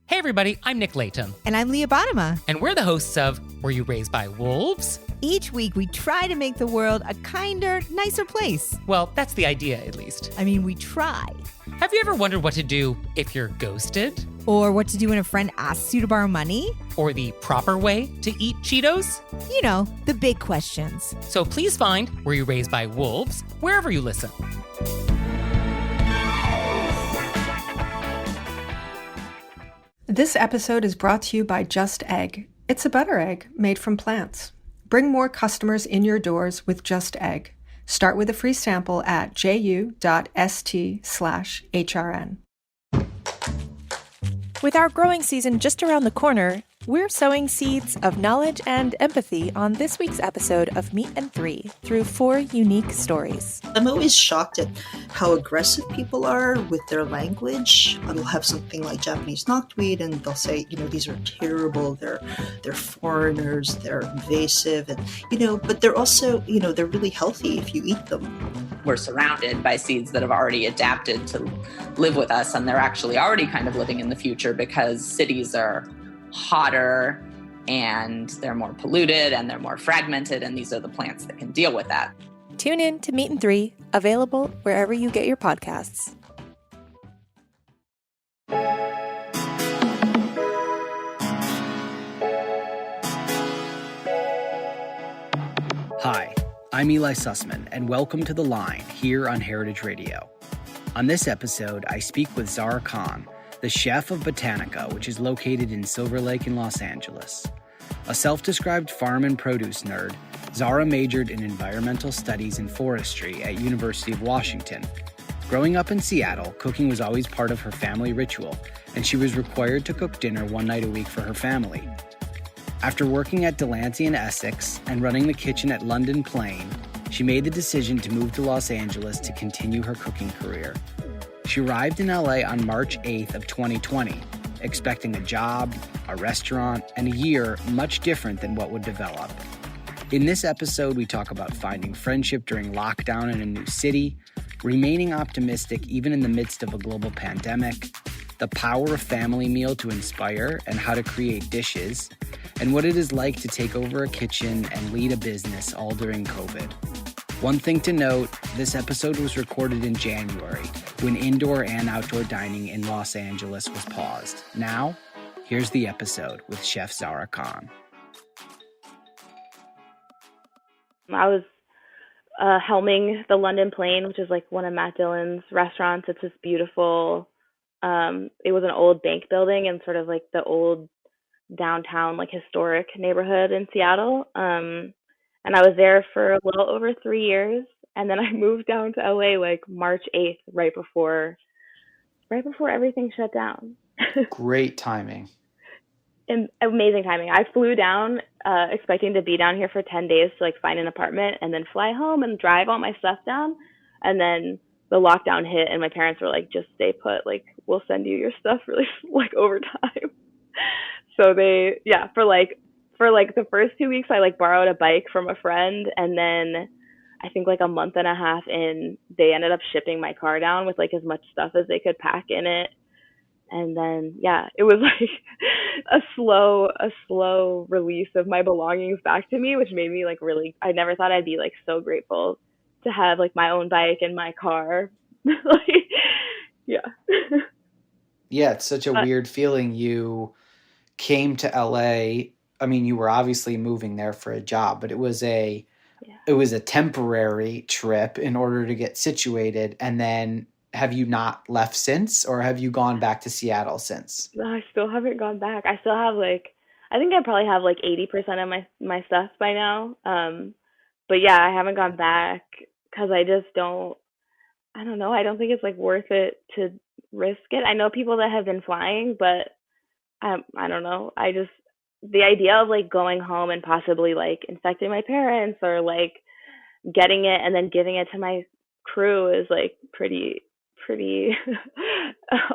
Hey everybody, I'm Nick Layton. And I'm Leah Bottima. And we're the hosts of Were You Raised by Wolves? Each week we try to make the world a kinder, nicer place. Well, that's the idea, at least. I mean, we try. Have you ever wondered what to do if you're ghosted? Or what to do when a friend asks you to borrow money? Or the proper way to eat Cheetos? You know, the big questions. So please find Were You Raised by Wolves wherever you listen. This episode is brought to you by Just Egg. It's a butter egg made from plants. Bring more customers in your doors with Just Egg. Start with a free sample at ju.st/HRN. With our growing season just around the corner, we're sowing seeds of knowledge and empathy on this week's episode of Meat and Three through 4 unique stories. I'm always shocked at how aggressive people are with their language. They'll have something like Japanese knotweed and they'll say, these are terrible, they're foreigners, they're invasive, and, but they're also, they're really healthy if you eat them. We're surrounded by seeds that have already adapted to live with us, and they're actually already kind of living in the future because cities are hotter and they're more polluted and they're more fragmented, and these are the plants that can deal with that. Tune in to Meat and Three, available wherever you get your podcasts. Hi, I'm Eli Sussman, and welcome to The Line here on Heritage Radio. On this episode, I speak with Zarah Khan, the chef of Botanica, which is located in Silver Lake in Los Angeles. A self-described farm and produce nerd, Zarah majored in environmental studies and forestry at University of Washington. Growing up in Seattle, cooking was always part of her family ritual, and she was required to cook dinner one night a week for her family. After working at Delancey in Essex and running the kitchen at London Plain, she made the decision to move to Los Angeles to continue her cooking career. She arrived in LA on March 8th of 2020, expecting a job, a restaurant, and a year much different than what would develop. In this episode, we talk about finding friendship during lockdown in a new city, remaining optimistic even in the midst of a global pandemic, the power of family meal to inspire and how to create dishes, and what it is like to take over a kitchen and lead a business all during COVID. One thing to note, this episode was recorded in January, when indoor and outdoor dining in Los Angeles was paused. Now, here's the episode with Chef Zarah Khan. I was helming the London Plain, which is like one of Matt Dillon's restaurants. It's this beautiful, it was an old bank building and sort of like the old downtown, like historic neighborhood in Seattle. And I was there for a little over 3 years. And then I moved down to LA like March 8th, right before everything shut down. Great timing. And amazing timing. I flew down expecting to be down here for 10 days to like find an apartment and then fly home and drive all my stuff down. And then the lockdown hit and my parents were like, just stay put. Like, we'll send you your stuff really like over time. So they, for the first 2 weeks, I like borrowed a bike from a friend. And then I think like a month and a half in, they ended up shipping my car down with like as much stuff as they could pack in it. And then, it was like a slow release of my belongings back to me, which made me like really, I never thought I'd be like so grateful to have like my own bike and my car. Yeah, it's such a weird feeling. You came to LA. I mean, you were obviously moving there for a job, but it was a temporary trip in order to get situated. And then have you not left since, or have you gone back to Seattle since? No, I still haven't gone back. I still have I think I probably have like 80% of my stuff by now. But I haven't gone back because I just don't know. I don't think it's like worth it to risk it. I know people that have been flying, but I don't know. The idea of like going home and possibly like infecting my parents or like getting it and then giving it to my crew is like pretty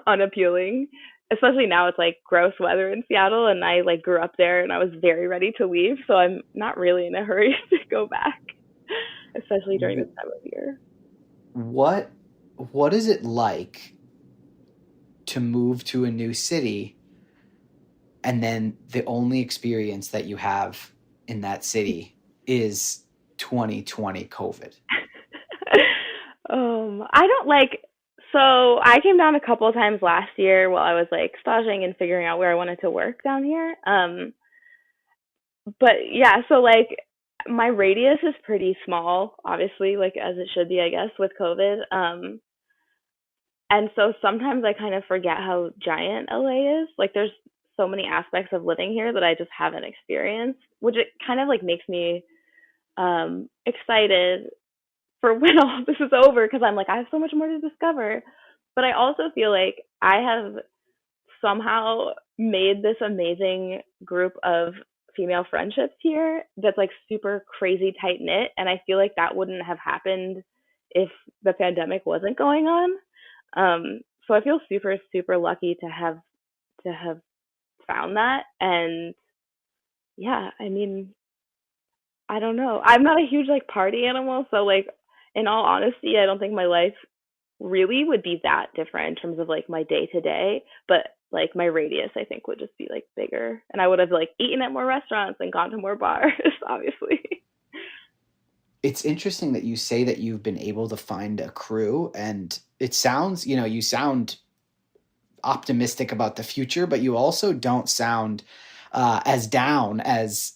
unappealing, especially now it's like gross weather in Seattle and I like grew up there and I was very ready to leave, so I'm not really in a hurry to go back, especially during this time of year. What is it like to move to a new city and then the only experience that you have in that city is 2020 COVID? I don't like, so I came down a couple of times last year while I was like staging and figuring out where I wanted to work down here. But yeah, so like my radius is pretty small, obviously, like as it should be, I guess, with COVID. And so sometimes I kind of forget how giant LA is. Like there's so many aspects of living here that I just haven't experienced, which it kind of like makes me excited for when all this is over because I'm like, I have so much more to discover. But I also feel like I have somehow made this amazing group of female friendships here that's like super crazy tight knit. And I feel like that wouldn't have happened if the pandemic wasn't going on. So I feel super, super lucky to have found that. And yeah, I mean, I don't know. I'm not a huge like party animal, so like in all honesty, I don't think my life really would be that different in terms of like my day to day, but like my radius I think would just be like bigger and I would have like eaten at more restaurants and gone to more bars, obviously. It's interesting that you say that you've been able to find a crew, and it sounds, you sound optimistic about the future, but you also don't sound as down as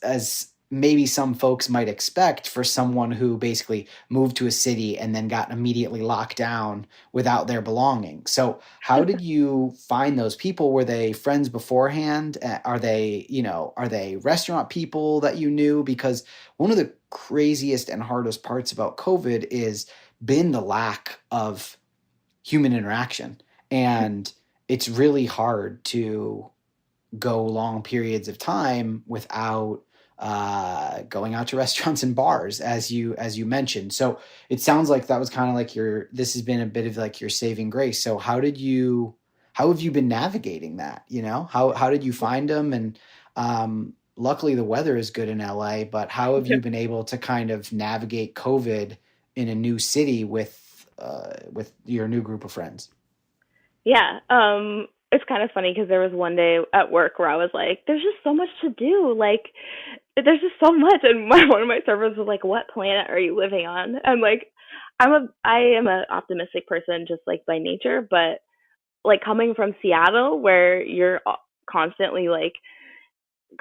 maybe some folks might expect for someone who basically moved to a city and then got immediately locked down without their belongings. So how did you find those people? Were they friends beforehand? Are they restaurant people that you knew? Because one of the craziest and hardest parts about COVID is been the lack of human interaction. And it's really hard to go long periods of time without going out to restaurants and bars, as you mentioned. So it sounds like that was kind of like this has been a bit of like your saving grace. So how have you been navigating that? How did you find them? And luckily the weather is good in LA, but how have you been able to kind of navigate COVID in a new city with your new group of friends? Yeah, it's kind of funny because there was one day at work where I was like, there's just so much to do. Like, there's just so much. And one of my servers was like, what planet are you living on? And like, I am an optimistic person just like by nature, but like coming from Seattle where you're constantly like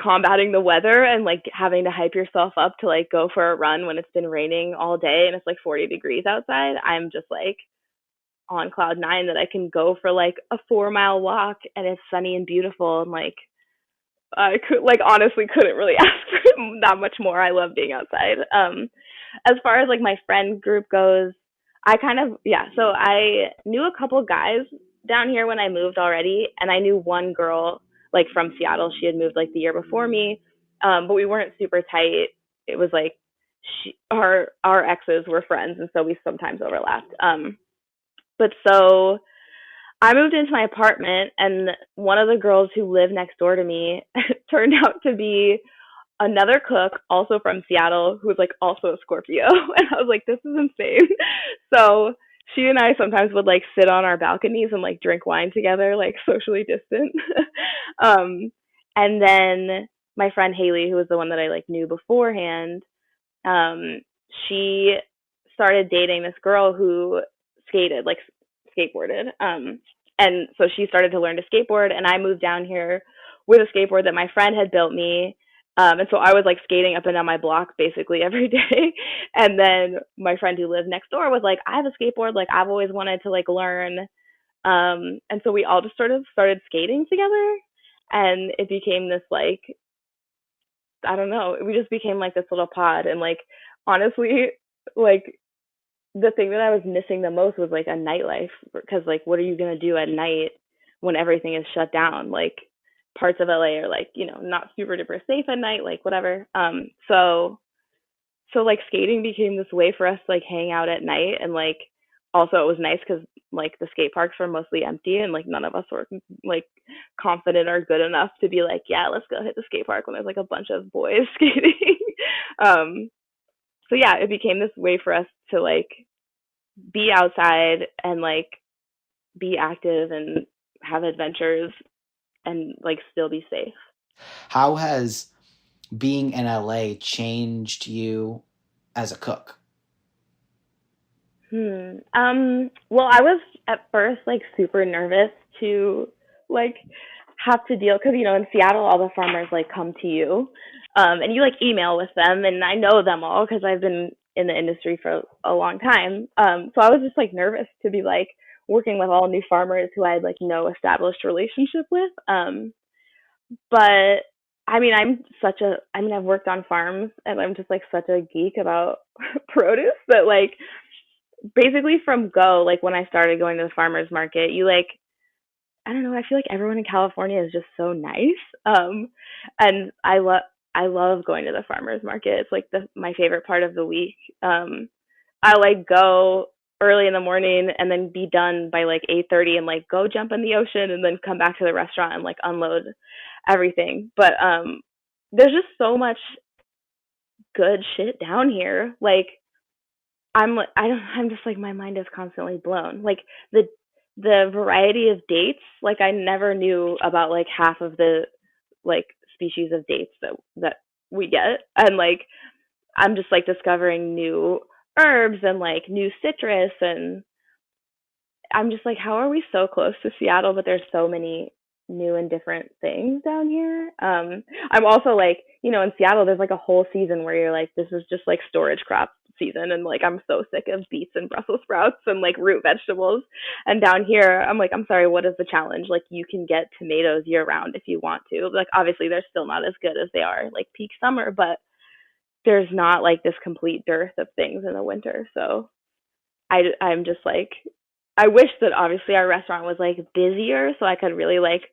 combating the weather and like having to hype yourself up to like go for a run when it's been raining all day and it's like 40 degrees outside, I'm just like on cloud nine that I can go for like a 4-mile walk and it's sunny and beautiful and like I could like honestly couldn't really ask for that much more. I love being outside. As far as like my friend group goes, so I knew a couple guys down here when I moved already, and I knew one girl like from Seattle. She had moved like the year before me, but we weren't super tight. It was like our exes were friends, and so we sometimes overlapped. But so I moved into my apartment, and one of the girls who lived next door to me turned out to be another cook, also from Seattle, who was like also a Scorpio. And I was like, this is insane. So she and I sometimes would like sit on our balconies and like drink wine together, like socially distant. And then my friend Haley, who was the one that I like knew beforehand, she started dating this girl who skateboarded. And so she started to learn to skateboard, and I moved down here with a skateboard that my friend had built me. And so I was like skating up and down my block basically every day. And then my friend who lived next door was like, I have a skateboard. Like I've always wanted to like learn. And so we all just sort of started skating together, and it became this like, I don't know, we just became like this little pod. And like, honestly, like the thing that I was missing the most was like a nightlife, because like, what are you going to do at night when everything is shut down? Like parts of LA are like, not super duper safe at night, like whatever. So like skating became this way for us to like hang out at night. And like, also it was nice because like the skate parks were mostly empty, and like none of us were like confident or good enough to be like, yeah, let's go hit the skate park when there's like a bunch of boys skating. So yeah, it became this way for us to like be outside and like be active and have adventures and like still be safe. How has being in LA changed you as a cook? Well, I was at first like super nervous to like have to deal because in Seattle all the farmers like come to you, and you like email with them, and I know them all because I've been in the industry for a long time. So I was just like nervous to be like working with all new farmers who I had like no established relationship with. But I've worked on farms and I'm just like such a geek about produce that like basically from go, like when I started going to the farmers market, you like, I don't know, I feel like everyone in California is just so nice. And I love going to the farmers market. It's like my favorite part of the week. I like go early in the morning and then be done by like 8:30 and like go jump in the ocean and then come back to the restaurant and like unload everything. But there's just so much good shit down here. Like I'm just like my mind is constantly blown. Like the variety of dates, like I never knew about like half of the like species of dates that we get. And like I'm just like discovering new herbs and like new citrus, and I'm just like, how are we so close to Seattle but there's so many new and different things down here. I'm also like, in Seattle there's like a whole season where you're like, this is just like storage crop season, and like I'm so sick of beets and Brussels sprouts and like root vegetables. And down here I'm like, I'm sorry, what is the challenge? Like you can get tomatoes year round if you want to. Like obviously they're still not as good as they are like peak summer, but there's not like this complete dearth of things in the winter. So I'm just like, I wish that obviously our restaurant was like busier so I could really like,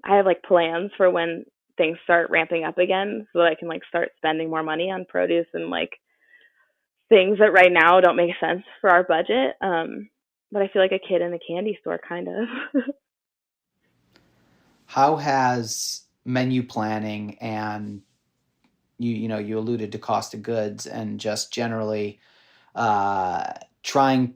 I have like plans for when things start ramping up again so that I can like start spending more money on produce and like things that right now don't make sense for our budget. But I feel like a kid in a candy store kind of. How has menu planning and you alluded to cost of goods and just generally trying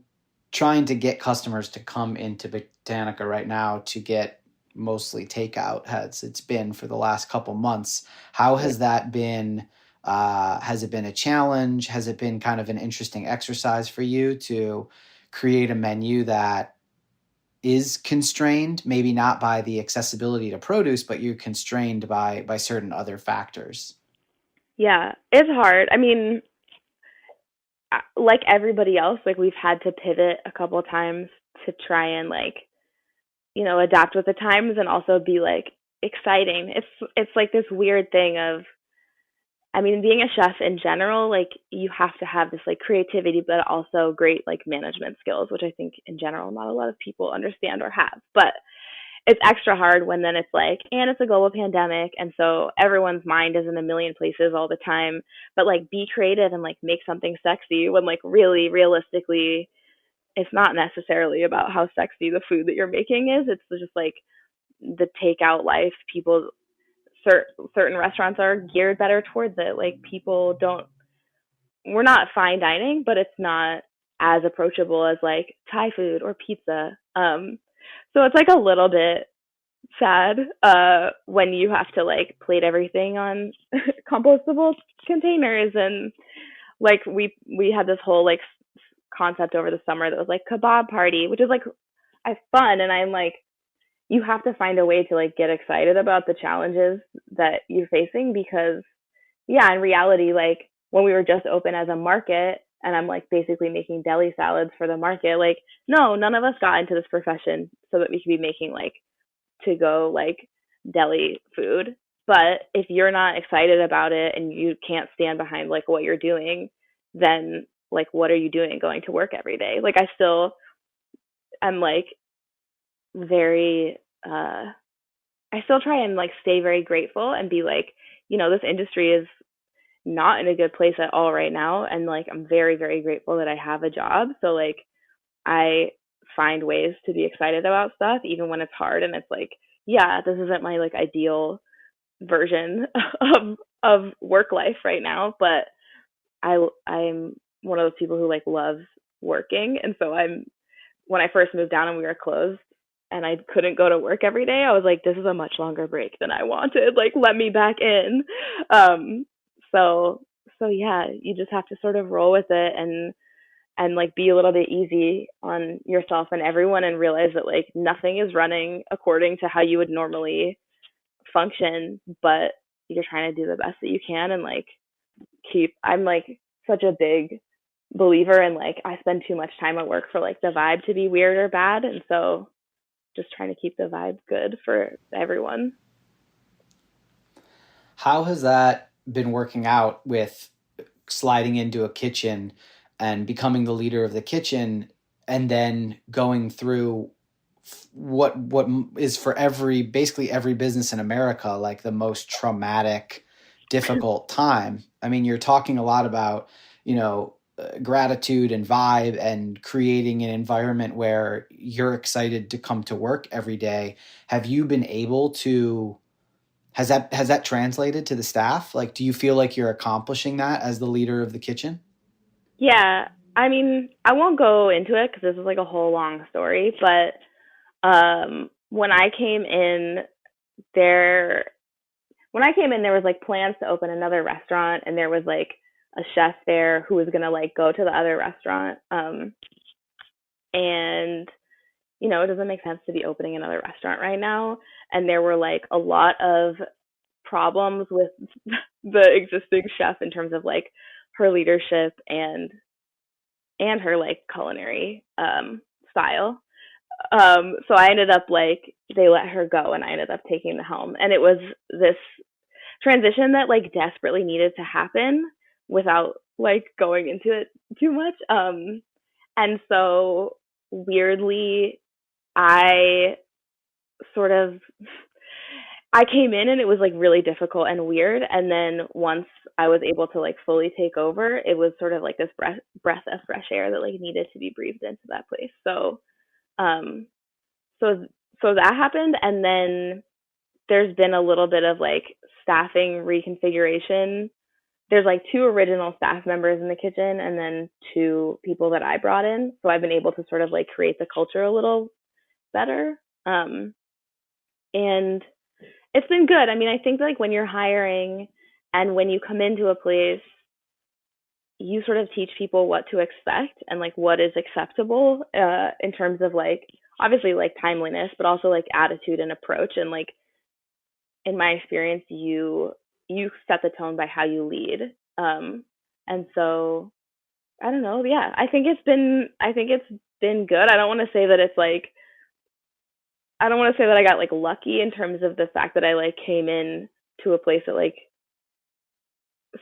to get customers to come into Botanica right now to get mostly takeout as it's been for the last couple months. How has that been? Has it been a challenge? Has it been kind of an interesting exercise for you to create a menu that is constrained, maybe not by the accessibility to produce, but you're constrained by certain other factors? Yeah, it's hard. I mean, like everybody else, like we've had to pivot a couple of times to try and like, adapt with the times and also be like exciting. It's like this weird thing of, I mean, being a chef in general, like you have to have this like creativity, but also great like management skills, which I think in general not a lot of people understand or have. But it's extra hard when then it's like, and it's a global pandemic, and so everyone's mind is in a million places all the time. But like be creative and like make something sexy when like really realistically it's not necessarily about how sexy the food that you're making is. It's just like the takeout life. People, certain restaurants are geared better towards it. Like people don't, we're not fine dining, but it's not as approachable as like Thai food or pizza. So it's like a little bit sad when you have to like plate everything on compostable containers. And like we had this whole like concept over the summer that was like kebab party, which is like fun, and I'm like, you have to find a way to like get excited about the challenges that you're facing, because yeah, in reality, like when we were just open as a market and I'm like basically making deli salads for the market, like no, none of us got into this profession so that we could be making like to go like deli food. But if you're not excited about it and you can't stand behind like what you're doing, then like what are you doing going to work every day? Like I'm like very I still try and like stay very grateful and be like, this industry is not in a good place at all right now, and like I'm very, very grateful that I have a job. So like I find ways to be excited about stuff even when it's hard, and it's like, yeah, this isn't my like ideal version of work life right now, but I'm one of those people who like loves working. And so when I first moved down and we were closed, and I couldn't go to work every day, I was like, this is a much longer break than I wanted. Like, let me back in. So yeah, you just have to sort of roll with it and like be a little bit easy on yourself and everyone, and realize that like nothing is running according to how you would normally function, but you're trying to do the best that you can, and like I'm like such a big believer in like I spend too much time at work for like the vibe to be weird or bad, and so just trying to keep the vibe good for everyone. How has that been working out with sliding into a kitchen and becoming the leader of the kitchen, and then going through what is for basically every business in America, like the most traumatic, difficult time? I mean, you're talking a lot about, gratitude and vibe and creating an environment where you're excited to come to work every day. Have you been able to, has that translated to the staff? Like, do you feel like you're accomplishing that as the leader of the kitchen? Yeah, I mean, I won't go into it because this is like a whole long story, but when I came in, there was like plans to open another restaurant, and there was like a chef there who was gonna like go to the other restaurant. And it doesn't make sense to be opening another restaurant right now. And there were like a lot of problems with the existing chef in terms of like her leadership and her like culinary style. So I ended up like, they let her go and I ended up taking the helm. And it was this transition that like desperately needed to happen without like going into it too much. And so weirdly, I came in and it was like really difficult and weird. And then once I was able to like fully take over, it was sort of like this breath of fresh air that like needed to be breathed into that place. So that happened. And then there's been a little bit of like staffing reconfiguration. There's like 2 original staff members in the kitchen and then 2 people that I brought in. So I've been able to sort of like create the culture a little better. And it's been good. I mean, I think like when you're hiring and when you come into a place, you sort of teach people what to expect and like what is acceptable in terms of like, obviously like timeliness, but also like attitude and approach. And like, in my experience, you set the tone by how you lead. And so I don't know. Yeah, I think it's been good. I don't want to say that I got like lucky in terms of the fact that I like came in to a place that like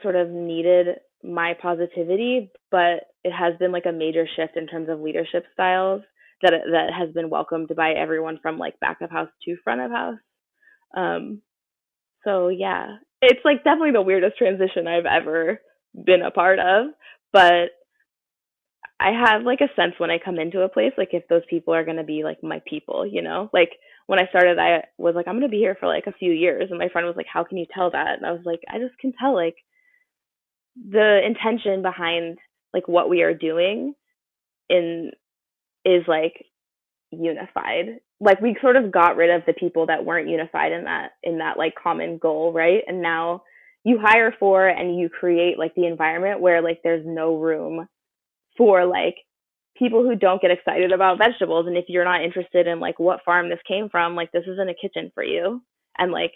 sort of needed my positivity, but it has been like a major shift in terms of leadership styles that has been welcomed by everyone from like back of house to front of house. So yeah, it's like definitely the weirdest transition I've ever been a part of, but I have like a sense when I come into a place, like if those people are going to be like my people, like when I started, I was like, I'm going to be here for like a few years. And my friend was like, how can you tell that? And I was like, I just can tell like the intention behind like what we are doing is like unified. Like we sort of got rid of the people that weren't unified in that like common goal, right? And now you hire for and you create like the environment where like there's no room for like people who don't get excited about vegetables. And if you're not interested in like what farm this came from, like this isn't a kitchen for you. And like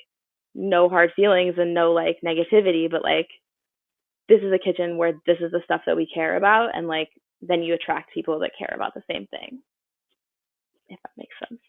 no hard feelings and no like negativity, but like this is a kitchen where this is the stuff that we care about. And like then you attract people that care about the same thing, if that makes sense.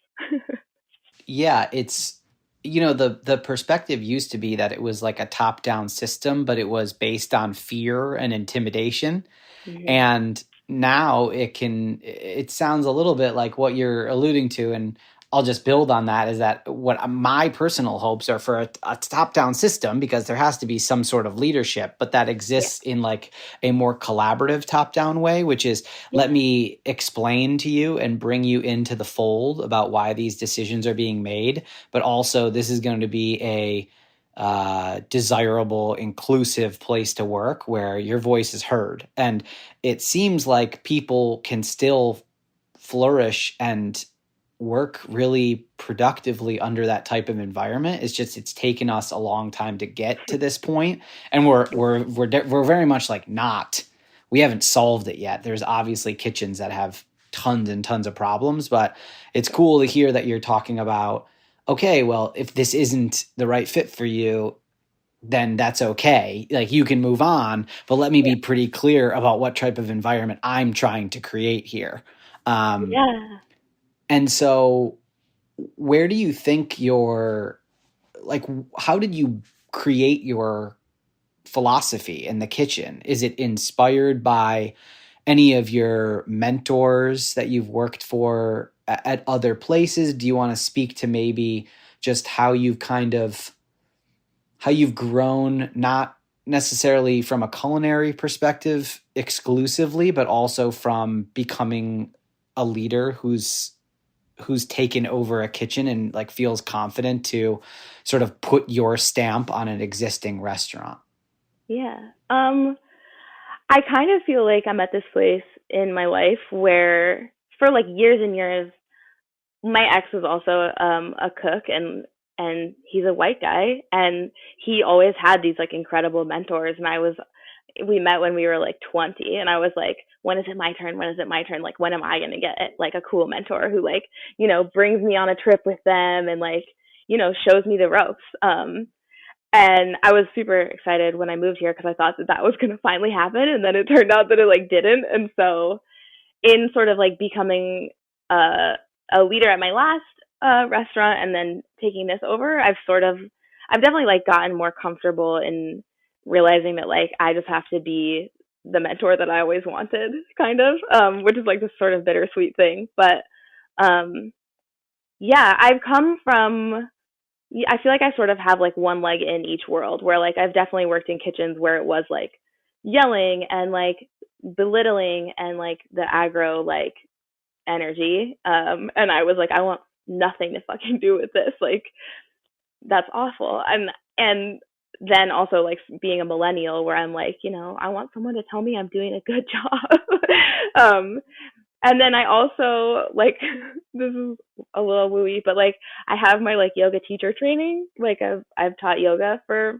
Yeah, it's, the perspective used to be that it was like a top-down system, but it was based on fear and intimidation. Mm-hmm. And now it sounds a little bit like what you're alluding to, and I'll just build on that, is that what my personal hopes are for a top-down system, because there has to be some sort of leadership, but that exists in like a more collaborative top-down way, which is let me explain to you and bring you into the fold about why these decisions are being made, but also this is going to be a desirable, inclusive place to work where your voice is heard. And it seems like people can still flourish and work really productively under that type of environment. It's just, it's taken us a long time to get to this point, and we're very much like we haven't solved it yet. There's obviously kitchens that have tons and tons of problems, but it's cool to hear that you're talking about, okay, well, if this isn't the right fit for you, then that's okay. Like, you can move on, but let me be pretty clear about what type of environment I'm trying to create here. And so where do you think how did you create your philosophy in the kitchen? Is it inspired by any of your mentors that you've worked for at other places? Do you want to speak to maybe just how you've grown, not necessarily from a culinary perspective exclusively, but also from becoming a leader who's taken over a kitchen and like feels confident to sort of put your stamp on an existing restaurant? Yeah. I kind of feel like I'm at this place in my life where for like years and years, my ex was also a cook, and he's a white guy, and he always had these like incredible mentors. And we met when we were like 20, and I was like, when is it my turn? When is it my turn? Like, when am I going to get like a cool mentor who like, you know, brings me on a trip with them and like, you know, shows me the ropes. And I was super excited when I moved here because I thought that was going to finally happen. And then it turned out that it like didn't. And so in sort of like becoming a leader at my last restaurant and then taking this over, I've definitely like gotten more comfortable in realizing that like I just have to be the mentor that I always wanted, kind of, which is like this sort of bittersweet thing. But yeah, I feel like I sort of have like one leg in each world, where like I've definitely worked in kitchens where it was like yelling and like belittling and like the aggro like energy. And I was like, I want nothing to fucking do with this. Like, that's awful. And then also like being a millennial where I'm like, you know, I want someone to tell me I'm doing a good job. And then I also like, this is a little wooey, but like I have my like yoga teacher training. Like I've taught yoga for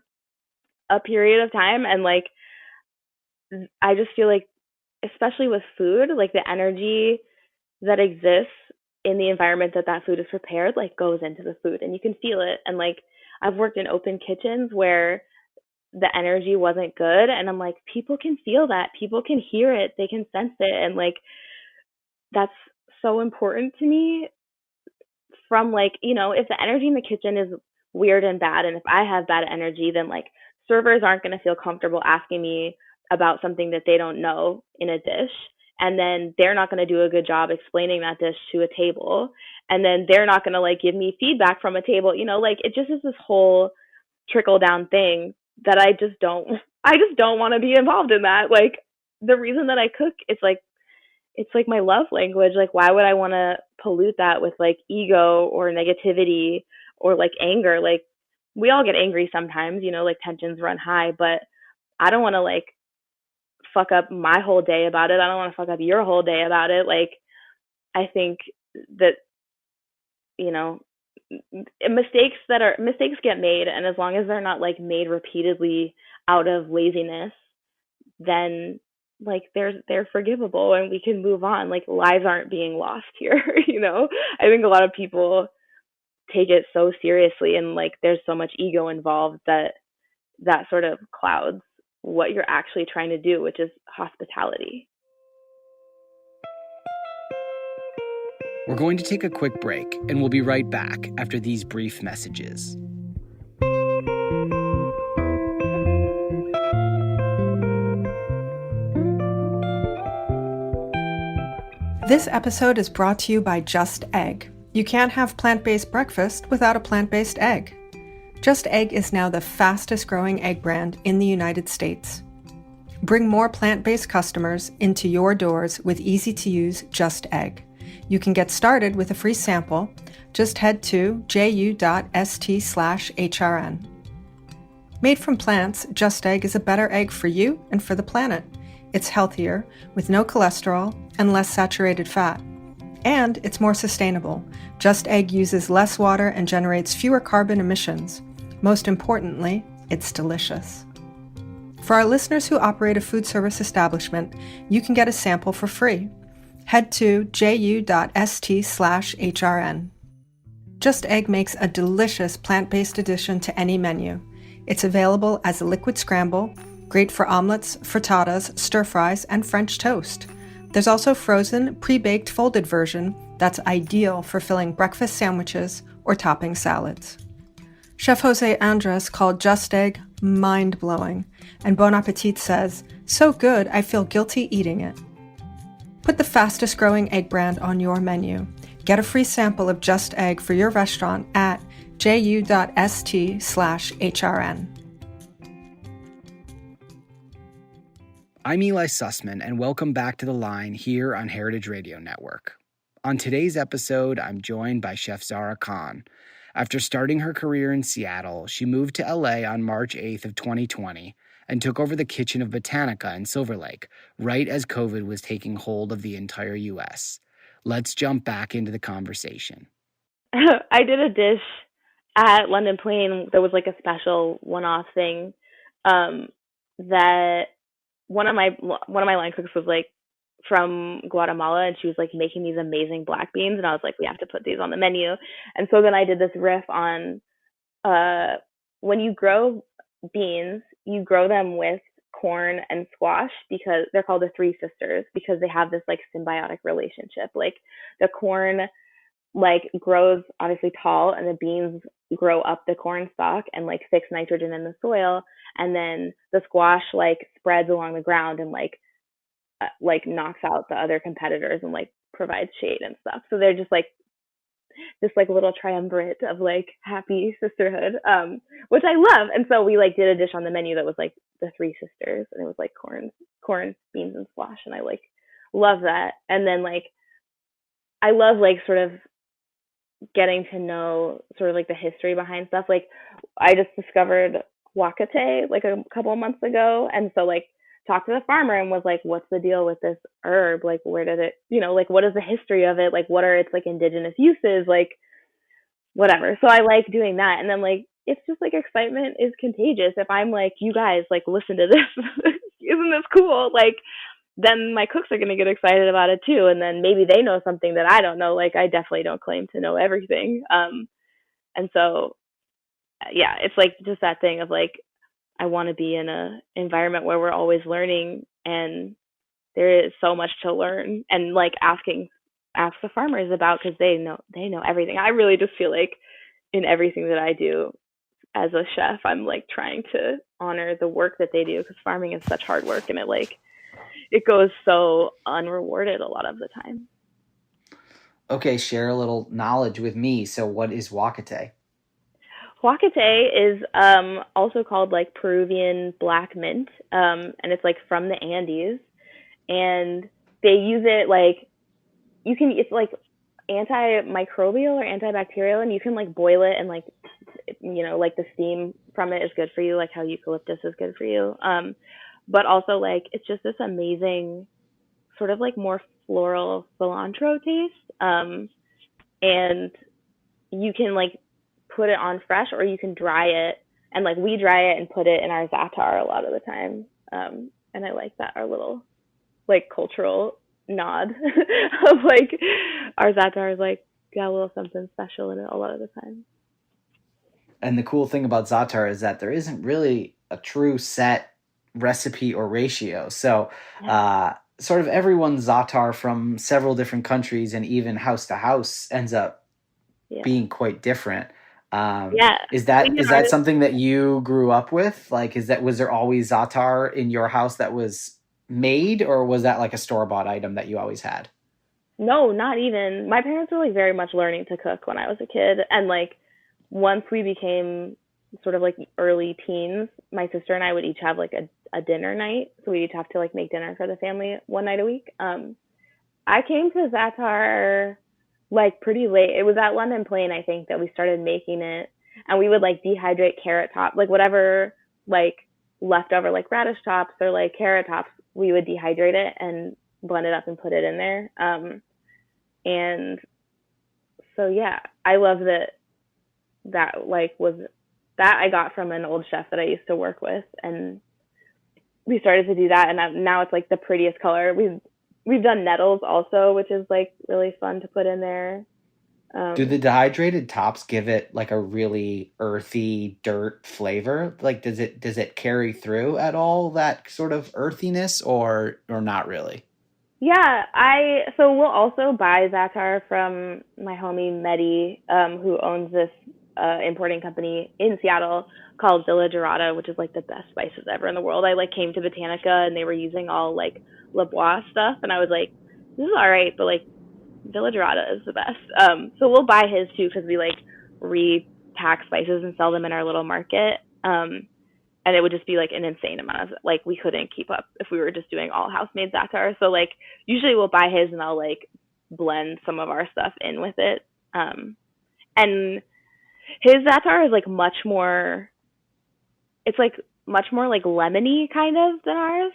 a period of time, and like I just feel like, especially with food, like the energy that exists in the environment that food is prepared like goes into the food, and you can feel it. And like I've worked in open kitchens where the energy wasn't good, and I'm like, people can feel that, people can hear it, they can sense it, and like that's so important to me. From like, you know, if the energy in the kitchen is weird and bad, and if I have bad energy, then like servers aren't going to feel comfortable asking me about something that they don't know in a dish, and then they're not going to do a good job explaining that dish to a table, and then they're not going to like give me feedback from a table, you know, like it just is this whole trickle down thing that I just don't want to be involved in that. Like the reason that I cook, it's like my love language. Like, why would I want to pollute that with like ego or negativity or like anger? Like, we all get angry sometimes, you know, like tensions run high, but I don't want to like fuck up my whole day about it. I don't want to fuck up your whole day about it. Like, I think that, you know, mistakes get made, and as long as they're not like made repeatedly out of laziness, then like they're forgivable and we can move on. Like, lives aren't being lost here. You know, I think a lot of people take it so seriously, and like there's so much ego involved that sort of clouds what you're actually trying to do, which is hospitality. We're going to take a quick break, and we'll be right back after these brief messages. This episode is brought to you by Just Egg. You can't have plant-based breakfast without a plant-based egg. Just Egg is now the fastest growing egg brand in the United States. Bring more plant-based customers into your doors with easy-to-use Just Egg. You can get started with a free sample. Just head to ju.st/HRN. Made from plants, Just Egg is a better egg for you and for the planet. It's healthier, with no cholesterol and less saturated fat. And it's more sustainable. Just Egg uses less water and generates fewer carbon emissions. Most importantly, it's delicious. For our listeners who operate a food service establishment, you can get a sample for free. Head to ju.st/HRN. Just Egg makes a delicious plant-based addition to any menu. It's available as a liquid scramble, great for omelets, frittatas, stir-fries, and French toast. There's also frozen, pre-baked folded version that's ideal for filling breakfast sandwiches or topping salads. Chef Jose Andres called Just Egg mind-blowing, and Bon Appetit says, "So good, I feel guilty eating it." Put the fastest-growing egg brand on your menu. Get a free sample of Just Egg for your restaurant at ju.st/HRN. I'm Eli Sussman, and welcome back to The Line here on Heritage Radio Network. On today's episode, I'm joined by Chef Zarah Khan. After starting her career in Seattle, she moved to LA on March 8th of 2020 and took over the kitchen of Botanica in Silver Lake, right as COVID was taking hold of the entire U.S. Let's jump back into the conversation. I did a dish at London Plain that was like a special one-off thing that one of my line cooks was like from Guatemala, and she was like making these amazing black beans, and I was like, we have to put these on the menu. And so then I did this riff on when you grow beans, you grow them with corn and squash because they're called the three sisters because they have this like symbiotic relationship. Like the corn like grows obviously tall, and the beans grow up the corn stalk and like fix nitrogen in the soil, and then the squash like spreads along the ground and like knocks out the other competitors and like provides shade and stuff. So they're just like this like little triumvirate of like happy sisterhood, which I love. And so we like did a dish on the menu that was like the three sisters, and it was like corn, beans, and squash, and I like love that. And then like I love like sort of getting to know sort of like the history behind stuff. Like I just discovered wakate like a couple of months ago, and so like talked to the farmer and was like, what's the deal with this herb? Like where did it, like what is the history of it? Like what are its like indigenous uses? Like whatever. So I like doing that. And then like it's just like excitement is contagious. If I'm like, you guys like listen to this, isn't this cool? Like then my cooks are going to get excited about it too. And then maybe they know something that I don't know. Like I definitely don't claim to know everything. And so, yeah, it's like just that thing of like, I want to be in a environment where we're always learning, and there is so much to learn, and like ask the farmers about, because they know everything. I really just feel like in everything that I do as a chef, I'm like trying to honor the work that they do, because farming is such hard work, and it goes so unrewarded a lot of the time. Okay, share a little knowledge with me. So what is wakate? Wakate is also called like Peruvian black mint, and it's like from the Andes, and they use it like it's like antimicrobial or antibacterial, and you can like boil it, and like like the steam from it is good for you, like how eucalyptus is good for you. But also like it's just this amazing sort of like more floral cilantro taste, and you can like put it on fresh, or you can dry it, and like we dry it and put it in our za'atar a lot of the time, and I like that, our little like cultural nod of like our za'atar is like got a little something special in it a lot of the time. And the cool thing about za'atar is that there isn't really a true set recipe or ratio. So sort of everyone's za'atar from several different countries and even house to house ends up being quite different. Is that something that you grew up with? Like, was there always za'atar in your house that was made, or was that like a store-bought item that you always had? No, not even. My parents were like very much learning to cook when I was a kid, and like once we became sort of like early teens, my sister and I would each have like a dinner night. So we each have to like make dinner for the family one night a week. I came to za'atar like pretty late. It was at London Plain, I think, that we started making it, and we would like dehydrate carrot top, like whatever like leftover like radish tops or like carrot tops, we would dehydrate it and blend it up and put it in there. And so yeah, I love that like was that I got from an old chef that I used to work with, and we started to do that, and now it's like the prettiest color. We've done nettles also, which is like really fun to put in there. Do the dehydrated tops give it like a really earthy dirt flavor? Like, does it carry through at all, that sort of earthiness, or not really? Yeah, so we'll also buy za'atar from my homie Mehdi, who owns this importing company in Seattle called Villa Dorada, which is like the best spices ever in the world. I like came to Botanica and they were using all like La Bois stuff, and I was like, this is all right, but like Villa Dorada is the best. So we'll buy his too because we like repack spices and sell them in our little market. And it would just be like an insane amount of, like, we couldn't keep up if we were just doing all house made za'atar. So like usually we'll buy his and I'll like blend some of our stuff in with it. And his za'atar is like much more, it's like much more like lemony kind of than ours.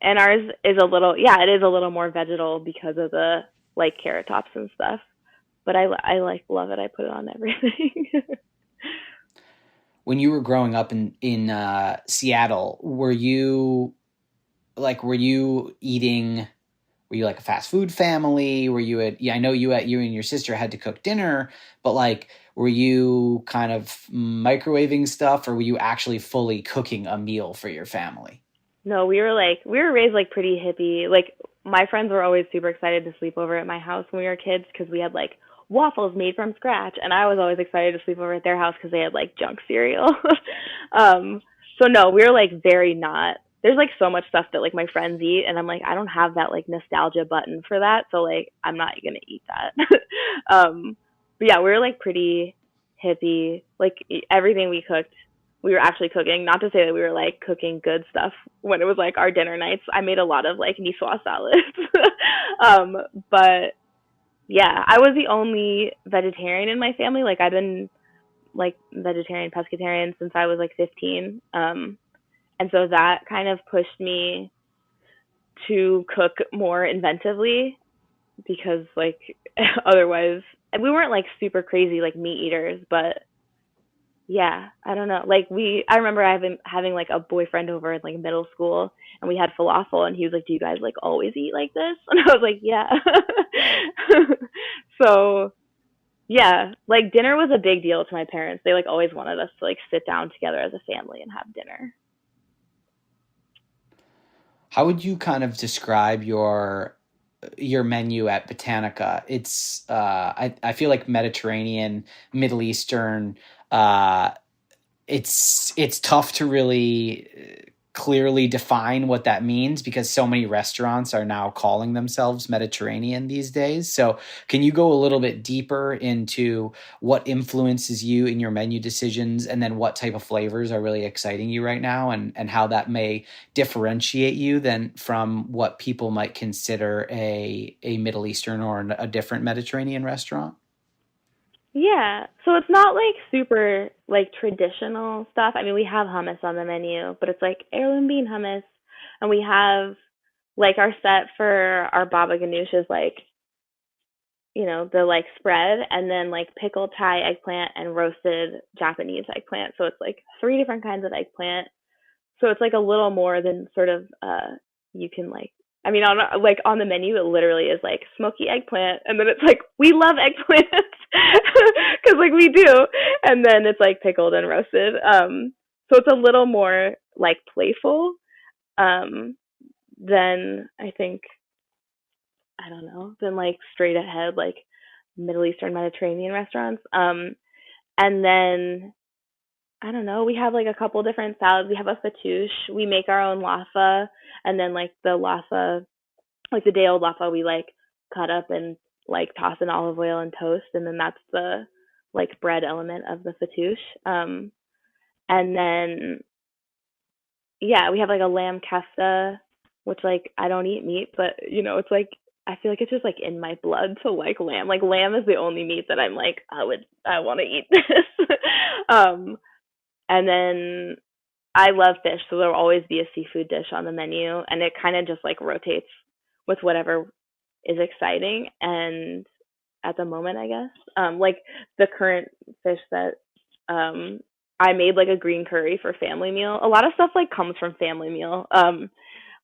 And ours is a little, it is a little more vegetal because of the like carrot tops and stuff. But I like love it. I put it on everything. When you were growing up in Seattle, were you eating? Were you like a fast food family? Were you I know you and your sister had to cook dinner, but like, were you kind of microwaving stuff, or were you actually fully cooking a meal for your family? No, we were raised like pretty hippie. Like my friends were always super excited to sleep over at my house when we were kids because we had like waffles made from scratch, and I was always excited to sleep over at their house because they had like junk cereal. So no, we were like very not. There's like so much stuff that like my friends eat, and I'm like, I don't have that like nostalgia button for that, so like I'm not gonna eat that. But yeah, we were like pretty hippie. Like everything we cooked, we were actually cooking. Not to say that we were like cooking good stuff when it was like our dinner nights. I made a lot of like niçoise salads. But yeah, I was the only vegetarian in my family. Like I've been like vegetarian, pescatarian since I was like 15. And so that kind of pushed me to cook more inventively because like otherwise, and we weren't like super crazy like meat eaters, but yeah, I don't know. Like I remember having like a boyfriend over in like middle school, and we had falafel, and he was like, "Do you guys like always eat like this?" And I was like, "Yeah." So yeah, like dinner was a big deal to my parents. They like always wanted us to like sit down together as a family and have dinner. How would you kind of describe your menu at Botanica? It's I feel like Mediterranean, Middle Eastern. It's tough to really clearly define what that means because so many restaurants are now calling themselves Mediterranean these days. So can you go a little bit deeper into what influences you in your menu decisions, and then what type of flavors are really exciting you right now, and how that may differentiate you then from what people might consider a Middle Eastern or a different Mediterranean restaurant? Yeah, so it's not like super like traditional stuff. I mean, we have hummus on the menu, but it's like heirloom bean hummus, and we have like our set for our baba ganoush is like, you know, the like spread, and then like pickled Thai eggplant and roasted Japanese eggplant. So it's like three different kinds of eggplant. So it's like a little more than sort of you can like, I mean, on the menu it literally is like smoky eggplant, and then it's like we love eggplant because like we do, and then it's like pickled and roasted. So it's a little more like playful than I think, I don't know, than like straight ahead like Middle Eastern Mediterranean restaurants. And then I don't know, we have like a couple different salads. We have a fattoush. We make our own laffa, and then like the laffa, like the day old laffa, we like cut up and like toss in olive oil and toast, and then that's the like bread element of the fattoush. And then yeah, we have like a lamb kefta, which like I don't eat meat, but you know, it's like I feel like it's just like in my blood to like lamb. Like lamb is the only meat that I'm like I want to eat this. And then I love fish, so there'll always be a seafood dish on the menu, and it kind of just like rotates with whatever is exciting. And at the moment, I guess, like the current fish that I made like a green curry for family meal. A lot of stuff like comes from family meal,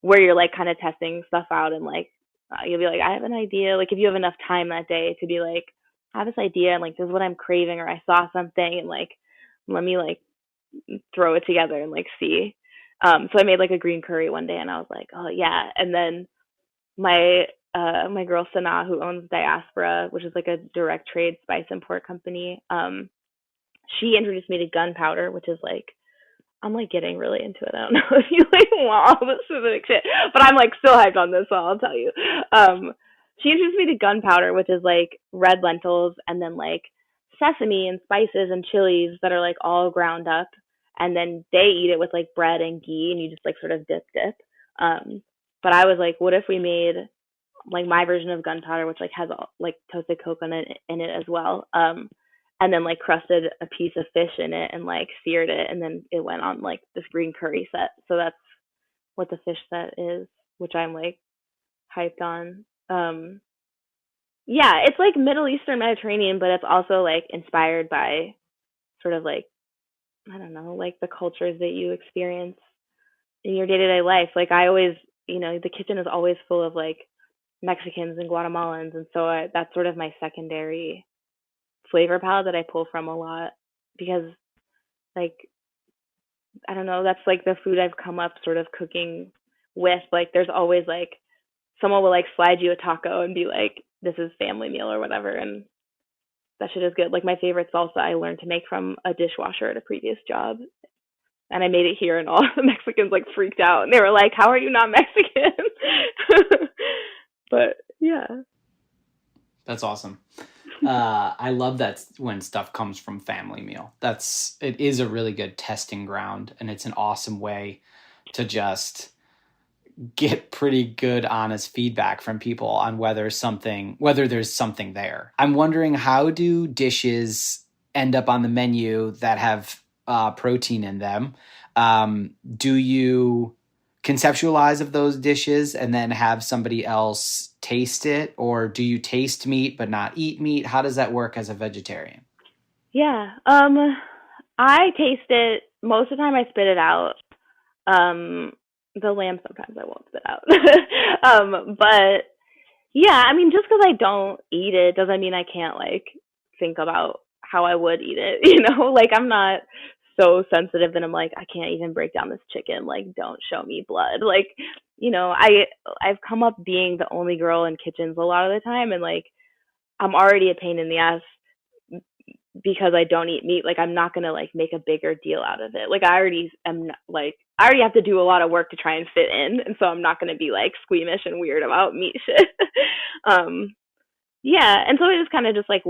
where you're like kind of testing stuff out and like you'll be like, I have an idea. Like if you have enough time that day to be like, I have this idea and like this is what I'm craving, or I saw something and like let me like throw it together and like see. So I made like a green curry one day and I was like, oh yeah. And then my girl Sana, who owns Diaspora, which is like a direct trade spice import company, she introduced me to gunpowder, which is like, I'm like getting really into it. I don't know if you like want all this specific shit, but I'm like still hyped on this, so I'll tell you. She introduced me to gunpowder, which is like red lentils and then like sesame and spices and chilies that are like all ground up, and then they eat it with like bread and ghee, and you just like sort of dip. But I was like, what if we made like my version of gunpowder, which like has like toasted coconut in it as well, and then like crusted a piece of fish in it and like seared it, and then it went on like this green curry set. So that's what the fish set is, which I'm like hyped on. Yeah, it's like Middle Eastern Mediterranean, but it's also like inspired by sort of like, I don't know, like the cultures that you experience in your day-to-day life. Like I always, the kitchen is always full of like Mexicans and Guatemalans, and so that's sort of my secondary flavor palette that I pull from a lot, because like, I don't know, that's like the food I've come up sort of cooking with. Like there's always like someone will like slide you a taco and be like, this is family meal or whatever, and that shit is good. Like my favorite salsa I learned to make from a dishwasher at a previous job, and I made it here, and all the Mexicans like freaked out and they were like, how are you not Mexican? But yeah, that's awesome. I love that when stuff comes from family meal. It is a really good testing ground, and it's an awesome way to just get pretty good, honest feedback from people on whether there's something there. I'm wondering, how do dishes end up on the menu that have protein in them? Do you conceptualize of those dishes and then have somebody else taste it, or do you taste meat but not eat meat? How does that work as a vegetarian? Yeah, I taste it. Most of the time I spit it out. The lamb sometimes I won't spit out. But yeah, I mean, just because I don't eat it doesn't mean I can't like think about how I would eat it, like I'm not so sensitive that I'm like, I can't even break down this chicken, like don't show me blood. Like, I've come up being the only girl in kitchens a lot of the time, and like I'm already a pain in the ass because I don't eat meat. Like I'm not gonna like make a bigger deal out of it. Like I already have to do a lot of work to try and fit in, and so I'm not gonna be like squeamish and weird about meat shit. Yeah, and so it is kind of just like,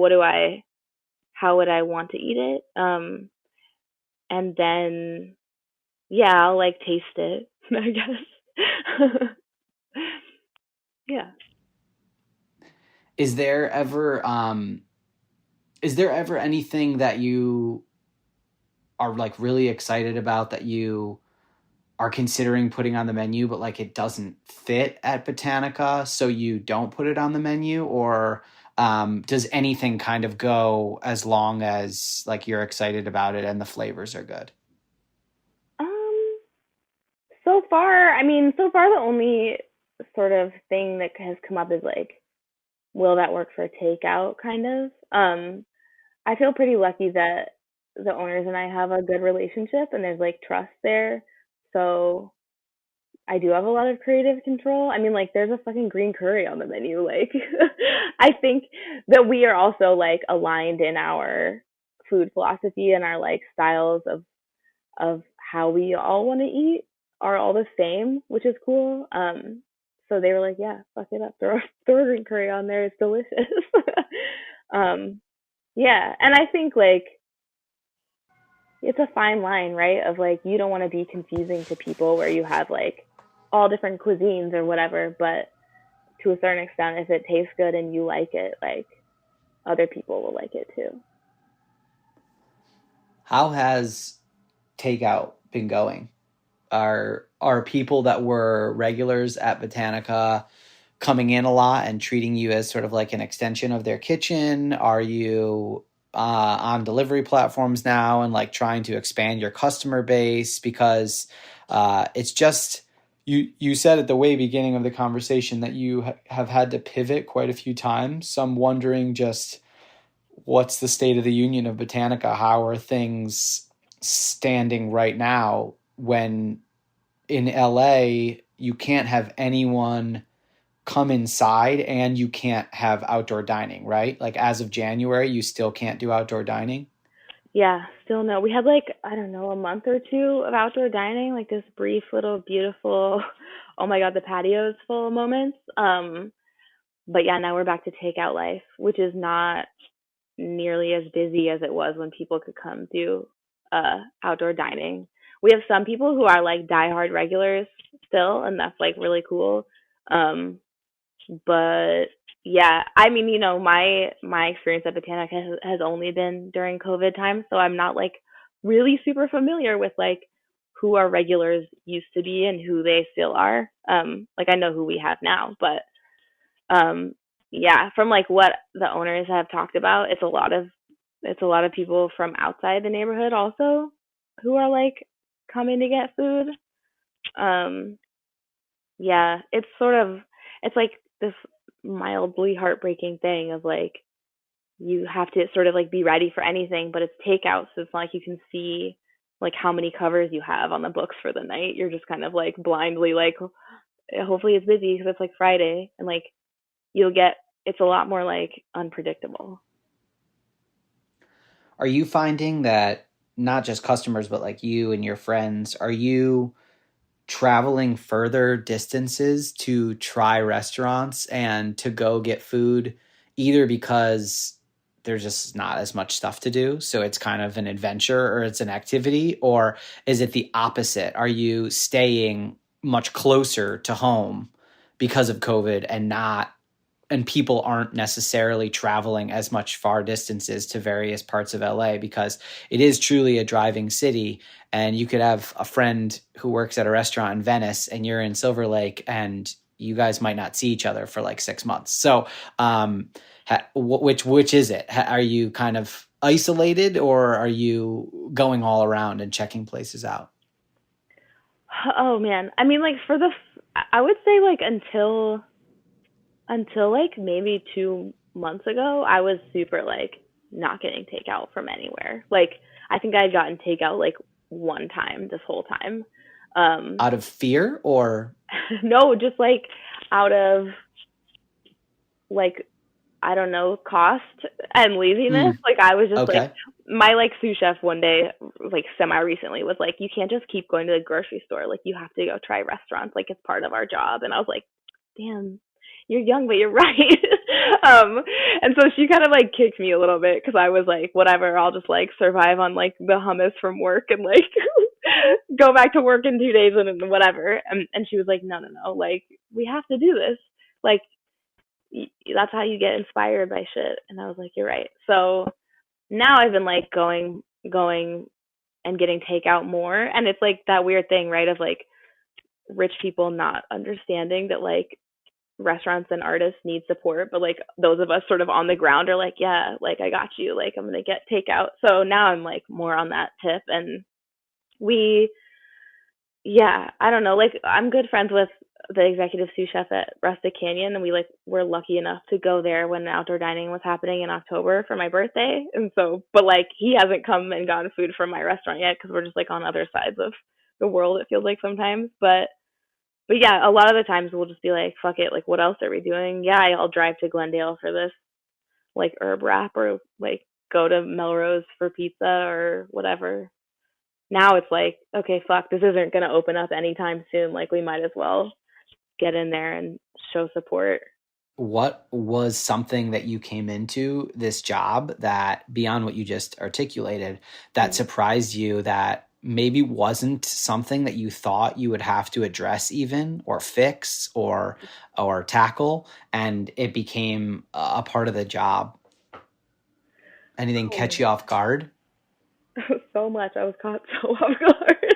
how would I want to eat it? And then yeah, I'll like taste it, I guess. Yeah. Is there ever anything that you are like really excited about that you are considering putting on the menu, but like it doesn't fit at Botanica, so you don't put it on the menu? Or does anything kind of go as long as like you're excited about it and the flavors are good? So far the only sort of thing that has come up is like, will that work for takeout, kind of. I feel pretty lucky that the owners and I have a good relationship and there's like trust there. So I do have a lot of creative control. I mean, like there's a fucking green curry on the menu. Like I think that we are also like aligned in our food philosophy, and our like styles of how we all want to eat are all the same, which is cool. So they were like, yeah, fuck it up. Throw a green curry on there. It's delicious. Yeah. And I think like it's a fine line, right? Of like, you don't want to be confusing to people where you have like all different cuisines or whatever, but to a certain extent, if it tastes good and you like it, like other people will like it too. How has takeout been going? Are people that were regulars at Botanica coming in a lot and treating you as sort of like an extension of their kitchen? Are you on delivery platforms now and like trying to expand your customer base? Because it's just, you said at the way beginning of the conversation that you have had to pivot quite a few times. So I'm wondering just what's the state of the union of Botanica? How are things standing right now when in LA you can't have anyone come inside and you can't have outdoor dining, right? Like as of January, you still can't do outdoor dining. Yeah, still no. We had like, I don't know, a month or two of outdoor dining, like this brief little beautiful, oh my God, the patio's full moments. But yeah, now we're back to takeout life, which is not nearly as busy as it was when people could come do outdoor dining. We have some people who are like diehard regulars still, and that's like really cool. Um, but yeah, I mean, my experience at Botanica has only been during COVID time, so I'm not like really super familiar with like who our regulars used to be and who they still are. Like I know who we have now, but um, yeah, from like what the owners have talked about, it's a lot of people from outside the neighborhood also who are like coming to get food. Um, yeah, it's like this mildly heartbreaking thing of like you have to sort of like be ready for anything, but it's takeout, so it's not like you can see like how many covers you have on the books for the night. You're just kind of like blindly like, hopefully it's busy because it's like Friday, and like you'll get it's a lot more like unpredictable. Are you finding that not just customers, but like you and your friends, are you traveling further distances to try restaurants and to go get food, either because there's just not as much stuff to do, so it's kind of an adventure or it's an activity, or is it the opposite? Are you staying much closer to home because of COVID and people aren't necessarily traveling as much far distances to various parts of LA because it is truly a driving city. And you could have a friend who works at a restaurant in Venice and you're in Silver Lake and you guys might not see each other for like 6 months. So which is it? Are you kind of isolated or are you going all around and checking places out? Oh man, I mean like I would say like until like maybe 2 months ago, I was super like not getting takeout from anywhere. Like I think I had gotten takeout like one time this whole time. Out of fear or? No, just like out of like, I don't know, cost and laziness. Like I was just like, my like sous chef one day, like semi recently, was like, you can't just keep going to the grocery store. Like you have to go try restaurants. Like it's part of our job. And I was like, damn, you're young, but you're right. And so she kind of like kicked me a little bit because I was like, whatever, I'll just like survive on like the hummus from work and like go back to work in 2 days and whatever. And she was like, no, like we have to do this. Like that's how you get inspired by shit. And I was like, you're right. So now I've been like going and getting takeout more. And it's like that weird thing, right? Of like rich people not understanding that like restaurants and artists need support, but like those of us sort of on the ground are like, yeah, like I got you, like I'm gonna get takeout. So now I'm like more on that tip, and I don't know, like I'm good friends with the executive sous chef at Rustic Canyon, and we're lucky enough to go there when outdoor dining was happening in October for my birthday. And so, but like he hasn't come and gotten food from my restaurant yet because we're just like on other sides of the world, it feels like sometimes. But yeah, a lot of the times we'll just be like, fuck it, like what else are we doing? Yeah, I'll drive to Glendale for this like herb wrap, or like go to Melrose for pizza or whatever. Now it's like, okay, fuck, this isn't gonna open up anytime soon. Like we might as well get in there and show support. What was something that you came into this job that, beyond what you just articulated, that surprised you, that maybe wasn't something that you thought you would have to address even or fix or tackle, and it became a part of the job? Anything catch you off guard? So much. I was caught so off guard.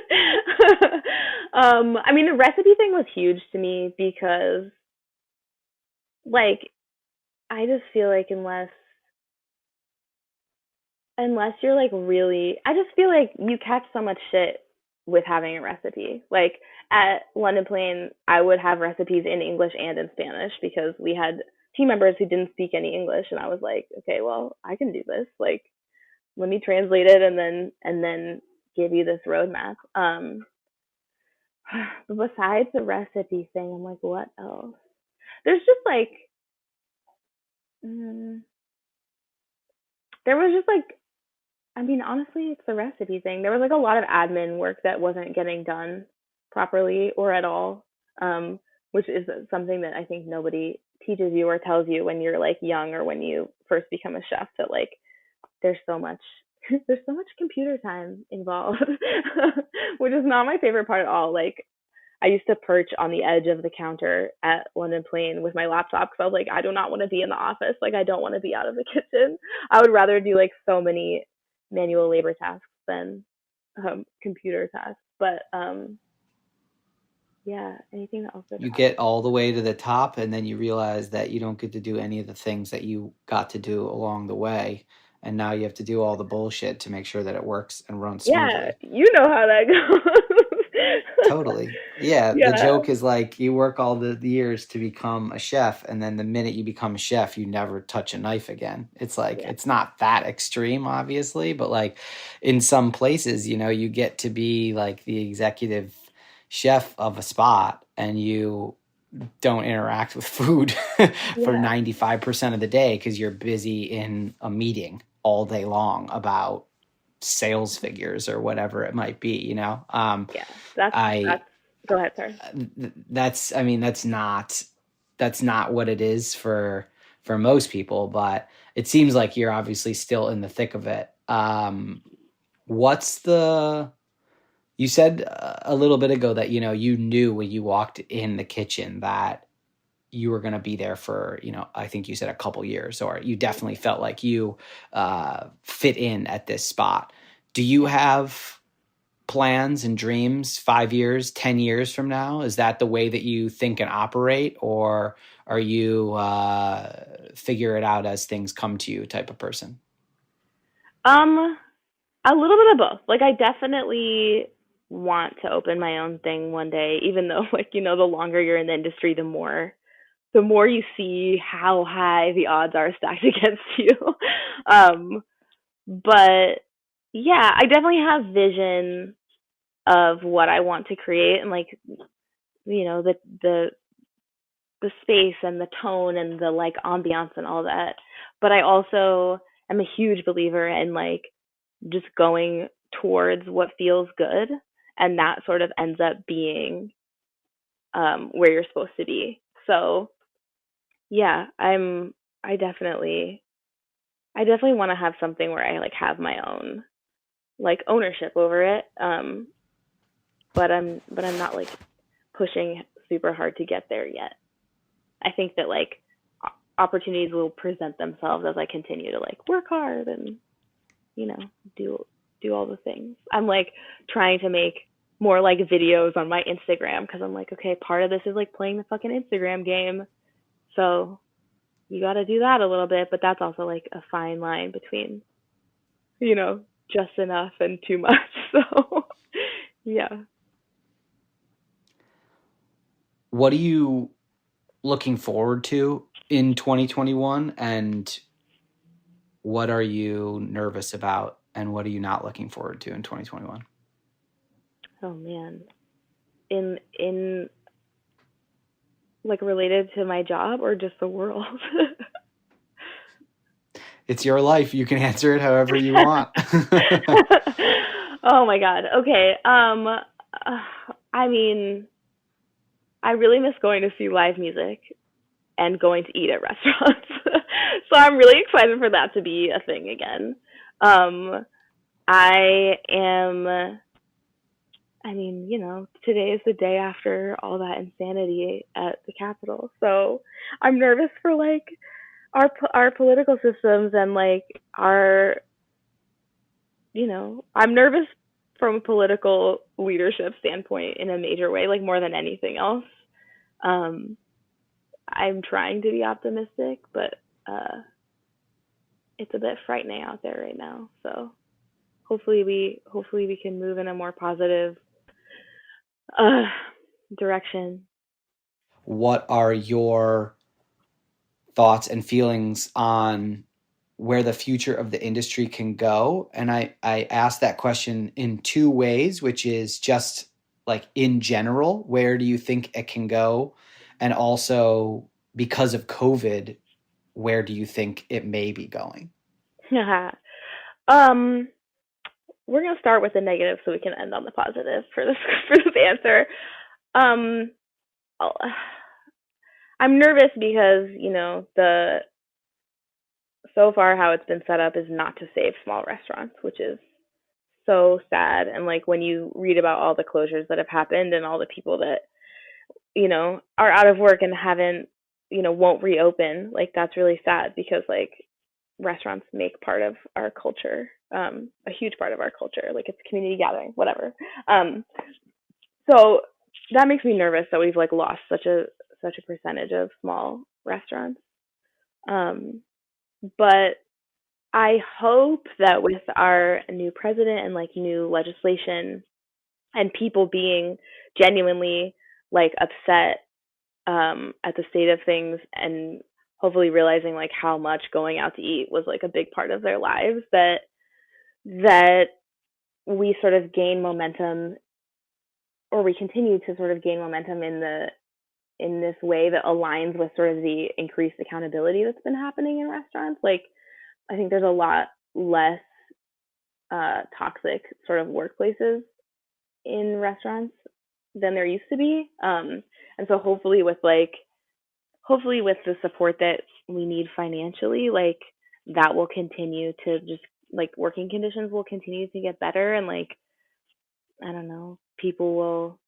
I mean, the recipe thing was huge to me because like, I just feel like unless you're like really, I just feel like you catch so much shit with having a recipe. Like at London Plain, I would have recipes in English and in Spanish because we had team members who didn't speak any English, and I was like, okay, well, I can do this. Like, let me translate it and then give you this roadmap. But besides the recipe thing, I'm like, what else? There's just like, there was just like, I mean, honestly, it's the recipe thing. There was like a lot of admin work that wasn't getting done properly or at all, which is something that I think nobody teaches you or tells you when you're like young or when you first become a chef, that like there's so much there's so much computer time involved, which is not my favorite part at all. Like I used to perch on the edge of the counter at London Plain with my laptop because I was like, I do not want to be in the office. Like, I don't want to be out of the kitchen. I would rather do like so many manual labor tasks than computer tasks. But yeah, anything else? You get all the way to the top, and then you realize that you don't get to do any of the things that you got to do along the way. And now you have to do all the bullshit to make sure that it works and runs smoothly. Yeah, you know how that goes. Totally. Yeah, Yeah. the joke is like you work all the years to become a chef, and then the minute you become a chef, you never touch a knife again. It's like, it's not that extreme, obviously, but like in some places, you know, you get to be like the executive chef of a spot and you don't interact with food for 95% of the day because you're busy in a meeting all day long about sales figures or whatever it might be, you know? That's go ahead, sorry. That's not what it is for most people, but it seems like you're obviously still in the thick of it. You said a little bit ago that, you know, you knew when you walked in the kitchen that you were going to be there for, you know, I think you said a couple years, or you definitely felt like you fit in at this spot. Do you have plans and dreams 5 years, 10 years from now? Is that the way that you think and operate, or are you figure it out as things come to you type of person? A little bit of both. Like, I definitely want to open my own thing one day, even though, like, you know, the longer you're in the industry, the more you see how high the odds are stacked against you. But yeah, I definitely have vision of what I want to create, and like, you know, the space and the tone and the like ambiance and all that. But I also am a huge believer in like just going towards what feels good, and that sort of ends up being where you're supposed to be. So yeah, I definitely want to have something where I like have my own like ownership over it. But I'm not like pushing super hard to get there yet. I think that like opportunities will present themselves as I continue to like work hard and, you know, do all the things. I'm like trying to make more like videos on my Instagram because I'm like, okay, part of this is like playing the fucking Instagram game. So you got to do that a little bit, but that's also like a fine line between, you know, just enough and too much. So yeah. What are you looking forward to in 2021, and what are you nervous about, and what are you not looking forward to in 2021? Oh man. In like related to my job or just the world? It's your life. You can answer it however you want. Oh my God. Okay. I mean, I really miss going to see live music and going to eat at restaurants. So I'm really excited for that to be a thing again. I mean, you know, today is the day after all that insanity at the Capitol. So I'm nervous for like our political systems and like our, you know, I'm nervous from a political leadership standpoint in a major way, like more than anything else. I'm trying to be optimistic, but it's a bit frightening out there right now. So hopefully we can move in a more positive direction. What are your thoughts and feelings on where the future of the industry can go? And I asked that question in two ways, which is just like in general, where do you think it can go? And also because of COVID, where do you think it may be going? We're going to start with the negative so we can end on the positive for this answer. I'm nervous because, so far how it's been set up is not to save small restaurants, which is so sad. And like when you read about all the closures that have happened and all the people that, are out of work and haven't, won't reopen, like that's really sad because like restaurants make part of our culture, a huge part of our culture, like it's community gathering, whatever. So that makes me nervous that we've like lost such a percentage of small restaurants. But I hope that with our new president and like new legislation and people being genuinely like upset at the state of things and hopefully realizing like how much going out to eat was like a big part of their lives, that we sort of gain momentum, or we continue to sort of gain momentum in this way that aligns with sort of the increased accountability that's been happening in restaurants. Like I think there's a lot less toxic sort of workplaces in restaurants than there used to be. And so hopefully with the support that we need financially, like that will continue to just like working conditions will continue to get better. And like, I don't know, people will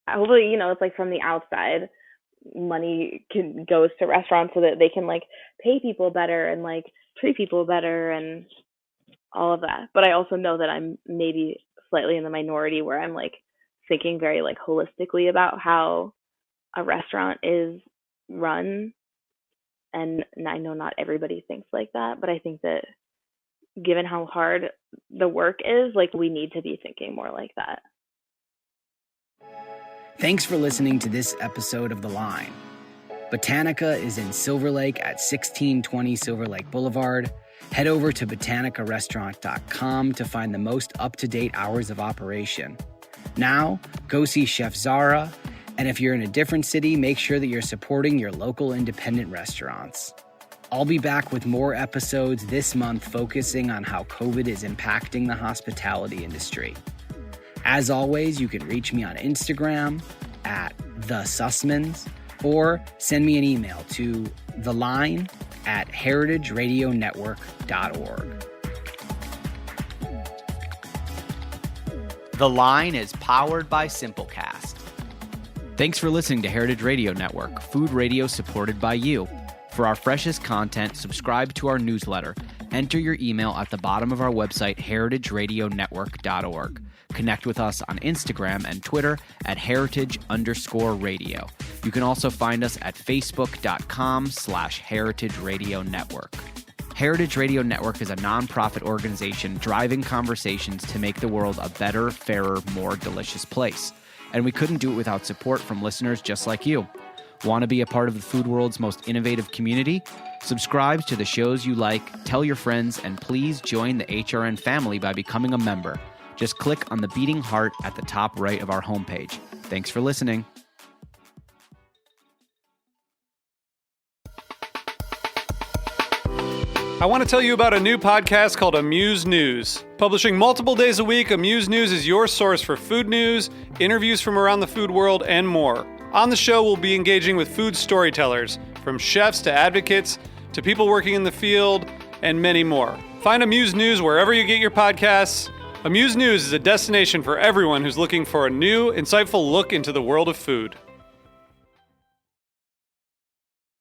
hopefully, it's like from the outside, money goes to restaurants so that they can like pay people better and like treat people better and all of that. But I also know that I'm maybe slightly in the minority where I'm like thinking very like holistically about how a restaurant is run. And I know not everybody thinks like that, but I think that given how hard the work is, like we need to be thinking more like that. Thanks for listening to this episode of The Line. Botanica is in Silver Lake at 1620 Silver Lake Boulevard. Head over to botanicarestaurant.com to find the most up-to-date hours of operation. Now, go see Chef Zarah, and if you're in a different city, make sure that you're supporting your local independent restaurants. I'll be back with more episodes this month focusing on how COVID is impacting the hospitality industry. As always, you can reach me on Instagram at @thesussmans or send me an email to theline@heritageradionetwork.org. The Line is powered by Simplecast. Thanks for listening to Heritage Radio Network, food radio supported by you. For our freshest content, subscribe to our newsletter. Enter your email at the bottom of our website, heritageradionetwork.org. Connect with us on Instagram and Twitter at heritage_radio. You can also find us at facebook.com/Heritage Radio Network. Heritage Radio Network is a nonprofit organization driving conversations to make the world a better, fairer, more delicious place. And we couldn't do it without support from listeners just like you. Want to be a part of the food world's most innovative community? Subscribe to the shows you like, tell your friends, and please join the HRN family by becoming a member. Just click on the beating heart at the top right of our homepage. Thanks for listening. I want to tell you about a new podcast called Amuse News. Publishing multiple days a week, Amuse News is your source for food news, interviews from around the food world, and more. On the show, we'll be engaging with food storytellers, from chefs to advocates to people working in the field, and many more. Find Amuse News wherever you get your podcasts. Amuse News is a destination for everyone who's looking for a new, insightful look into the world of food.